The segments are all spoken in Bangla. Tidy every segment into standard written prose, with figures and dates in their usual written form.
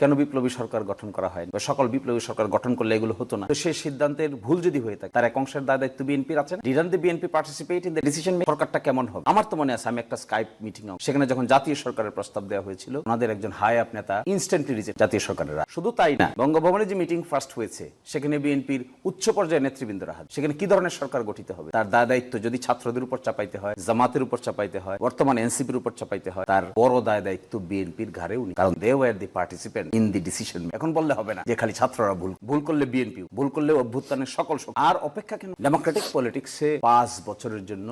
কেন বিপ্লবী সরকার গঠন করা হয় বা সকল বিপ্লবী সরকার গঠন করলে এগুলো হতো না? তো সেই সিদ্ধান্তের ভুল যদি হয়ে থাকে, তার এক অংশের দায়িত্ব বিএনপির আছে না? Didn't the BNP participate in the decision making? সরকারটা কেমন হবে? আমার তো মনে আছে আমি একটা স্কাইপ মিটিং সেখানে যখন জাতীয় সরকারের প্রস্তাব দেওয়া হয়েছিল, ওনাদের একজন হাই আপ নেতা ইনস্ট্যান্টলি রিজেক্ট জাতীয় সরকারের। শুধু তাই না, বঙ্গভবনে যে মিটিং ফার্স্ট হয়েছে সেখানে বিএনপির উচ্চ পর্যায়ের নেতৃবৃন্দরা হাত। সেখানে কি ধরনের সরকার গঠিত হবে তার দায়িত্ব যদি ছাত্রদের উপর চাপাইতে হয়, জামাতের উপর চাপাইতে হয়, বর্তমান এনসিপির উপর চাপাইতে হয়, তার বড় দায়িত্ব বিএনপির ঘাড়ে উনি, কারণ they were the participant in the decision. এখন বললে হবে না যে খালি ছাত্ররা ভুল করলে বিএনপি ভুল করলে অভ্যুত্থানের সকল আর অপেক্ষা কেন? ডেমোক্রেটিক পলিটিক্সে 5 বছরের জন্য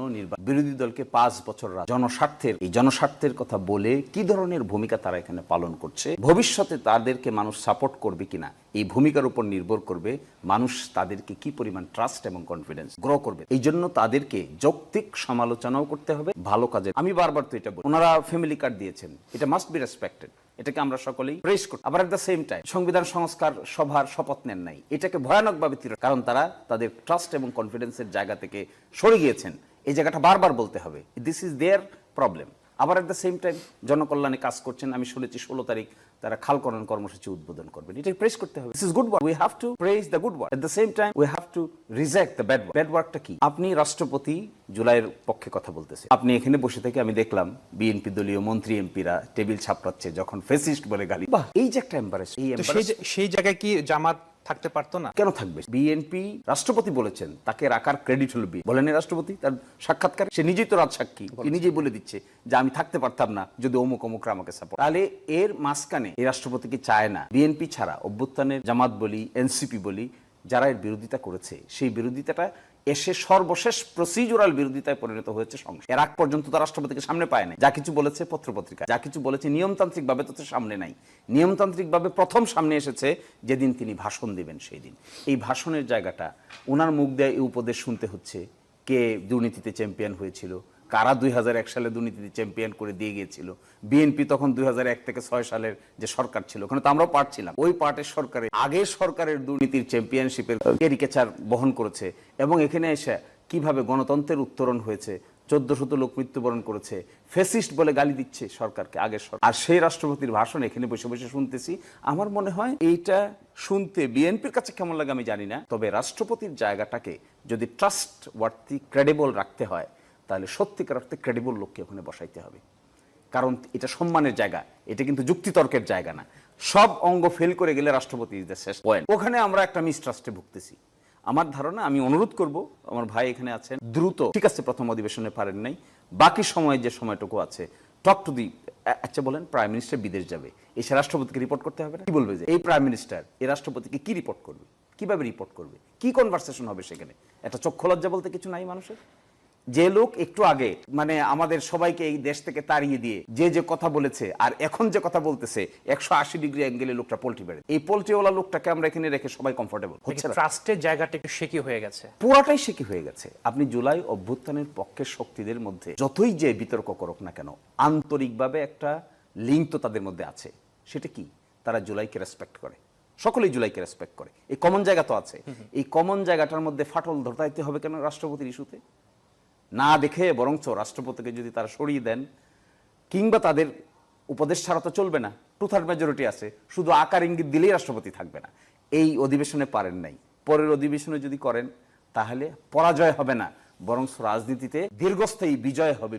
বিরোধী দলকে 5 বছর জনস্বার্থের কথা বলে কি ধরনের ভূমিকা তারা এখানে পালন করছে, ভবিষ্যতে তাদেরকে মানুষ সাপোর্ট করবে কিনা এই ভূমিকার উপর নির্ভর করবে মানুষ তাদেরকে কি পরিমাণ ট্রাস্ট এবং কনফিডেন্স গ্রো করবে। এই জন্য তাদেরকে যৌক্তিক সমালোচনাও করতে হবে ভালো কাজে। আমি বারবার তো এটা বলি, ওনারা ফ্যামিলি কার্ড দিয়েছেন, এটা মাস্ট বি রেসপেক্টেড, এটাকে আমরা সকলেই প্রেস করি। আবার এট দ্য সেম টাইম সংবিধান সংস্কার সভার শপথ নেন নাই, এটাকে ভয়ানকভাবে কারণ তারা তাদের ট্রাস্ট এবং কনফিডেন্সের জায়গা থেকে সরে গিয়েছেন। এই জায়গাটা বারবার বলতে হবে, দিস ইজ দেয়ার প্রবলেম। আবার এট দ্য সেম টাইম জনকল্যাণে কাজ করছেন। আমি শুনেছি 16 তারিখ তারা খাল খনন কর্মসূচি উদ্বোধন করবেন, এটা প্রেস করতে হবে। This is good work, we have to praise the good work, at the same time we have to reject the bad work. Bad ওয়ার্কটা কি? আপনি রাষ্ট্রপতি জুলাইয়ের পক্ষে কথা বলতেছে, আপনি এখানে বসে থেকে আমি দেখলাম বিএনপি দলীয় মন্ত্রী এমপিরা টেবিল ছাপড়াচ্ছে যখন ফেসিস্ট বলে গালি। বাহ, এই যে একটা এম্বারেস, সেই জায়গায় কি জামাত থাকতে পারতো না? কেন থাকবে? বিএনপি রাষ্ট্রপতি বলেছেন তাকে রাখার ক্রেডিট হলো বলেন রাষ্ট্রপতি তার সাক্ষাৎকার, সে নিজেই তো রাজসাক্ষী, নিজেই বলে দিচ্ছে যে আমি থাকতে পারতাম না যদি অমুক অমুকরা আমাকে সাপোর্ট। তাহলে এর মাঝখানে এই রাষ্ট্রপতি কি চায় না বিএনপি ছাড়া অভ্যুত্থানের জামাত বলি এনসিপি বলি যারা এর বিরোধিতা করেছে সেই বিরোধিতাটা এসে সর্বশেষ প্রসিজুরাল বিরোধিতায় পরিণত হয়েছে সংসদ। এর আগ পর্যন্ত তার রাষ্ট্রপতিকে সামনে পায় নাই, যা কিছু বলেছে পত্রপত্রিকা, যা কিছু বলেছে নিয়মতান্ত্রিক ভাবে তো সামনে নাই। নিয়মতান্ত্রিক ভাবে প্রথম সামনে এসেছে যেদিন তিনি ভাষণ দিবেন সেই দিন। এই ভাষণের জায়গাটা ওনার মুখ দিয়ে এই উপদেশ শুনতে হচ্ছে কে দুর্নীতিতে চ্যাম্পিয়ন হয়েছিল, কারা 2001 সালে দুর্নীতিতে চ্যাম্পিয়ন করে দিয়ে গিয়েছিল। বিএনপি তখন 2001 থেকে 6 সালের যে সরকার ছিল ওখানে তো আমরাও পার্ট ছিলাম, ওই পার্টের সরকারে আগের সরকারের দুর্নীতির চ্যাম্পিয়নশিপের ক্যারিকেচার বহন করেছে। এবং এখানে এসে কিভাবে গণতন্ত্রের উত্তরণ হয়েছে, 1400 লোক মৃত্যুবরণ করেছে, ফ্যাসিস্ট বলে গালি দিচ্ছে সরকারকে আগের সরকার। আর সেই রাষ্ট্রপতির ভাষণ এখানে বসে বসে শুনতেছি। আমার মনে হয় এইটা শুনতে বিএনপির কাছে কেমন লাগে আমি জানি না, তবে রাষ্ট্রপতির জায়গাটাকে যদি ট্রাস্ট ওয়ার্থি ক্রেডিবল রাখতে হয় তাহলে সত্যিকার অর্থে ক্রেডিবল লোককে ওখানে বসাইতে হবে। কারণ এটা সম্মানের জায়গা, এটা কিন্তু যুক্তিতর্কের জায়গা না। সব অঙ্গ ফেল করে গেলে রাষ্ট্রপতি ইজ দ্য শেষ পয়েন্ট। ওখানে আমরা একটা মিসট্রাস্টে ভুগতেছি। আমার ধারণা, আমি অনুরোধ করব, আমার ভাই এখানে আছেন, দ্রুত, ঠিক আছে প্রথম অধিবেশনে পারেন নাই, বাকি সময় যে সময়টুকু আছে টক টু দি, আচ্ছা বলেন প্রাইম মিনিস্টার বিদেশ যাবে, এসে রাষ্ট্রপতিকে রিপোর্ট করতে হবে না? কি বলবে যে এই প্রাইম মিনিস্টার এই রাষ্ট্রপতিকে কি রিপোর্ট করবে, কিভাবে রিপোর্ট করবে, কি কনভারসেশন হবে সেখানে? একটা চক্ষু লজ্জা বলতে কিছু নাই মানুষের? যে লোক একটু আগে মানে আমাদের সবাইকে এই দেশ থেকে তাড়িয়ে দিয়ে যে কথা বলেছে আর এখন যে কথা বলতেছে 180 ডিগ্রি অ্যাঙ্গেলে লোকটা পোল্ট্রি বেড়ে, এই পোল্ট্রিওয়ালা লোকটাকে আমরা এখানে রেখে সবাই কমফোর্টেবল হচ্ছে না। ট্রাস্টের জায়গাটা একটু শেকি হয়ে গেছে, পুরাটাই শেকি হয়ে গেছে। আপনি জুলাই অভ্যুত্থানের পক্ষের শক্তিদের মধ্যে যতই যে বিতর্ক করুক না কেন, আন্তরিকভাবে একটা লিঙ্ক তো তাদের মধ্যে আছে। সেটা কি? তারা জুলাইকে রেসপেক্ট করে, সকলেই জুলাইকে রেসপেক্ট করে। এই কমন জায়গা তো আছে। এই কমন জায়গাটার মধ্যে ফাটল ধরতে হবে কেন রাষ্ট্রপতির ইস্যুতে? না দেখে বরঞ্চ রাষ্ট্রপতিকে যদি তারা সরিয়ে দেন, কিংবা তাদের উপদেশ ছাড়া তো চলবে না, 2/3 মেজরিটি আছে, শুধু আকার ইঙ্গিত দিলেই রাষ্ট্রপতি থাকবে না। এই অধিবেশনে পারেন নাই, পরের অধিবেশনে যদি করেন তাহলে পরাজয় হবে না, বরঞ্চ রাজনীতিতে দীর্ঘস্থায়ী বিজয় হবে।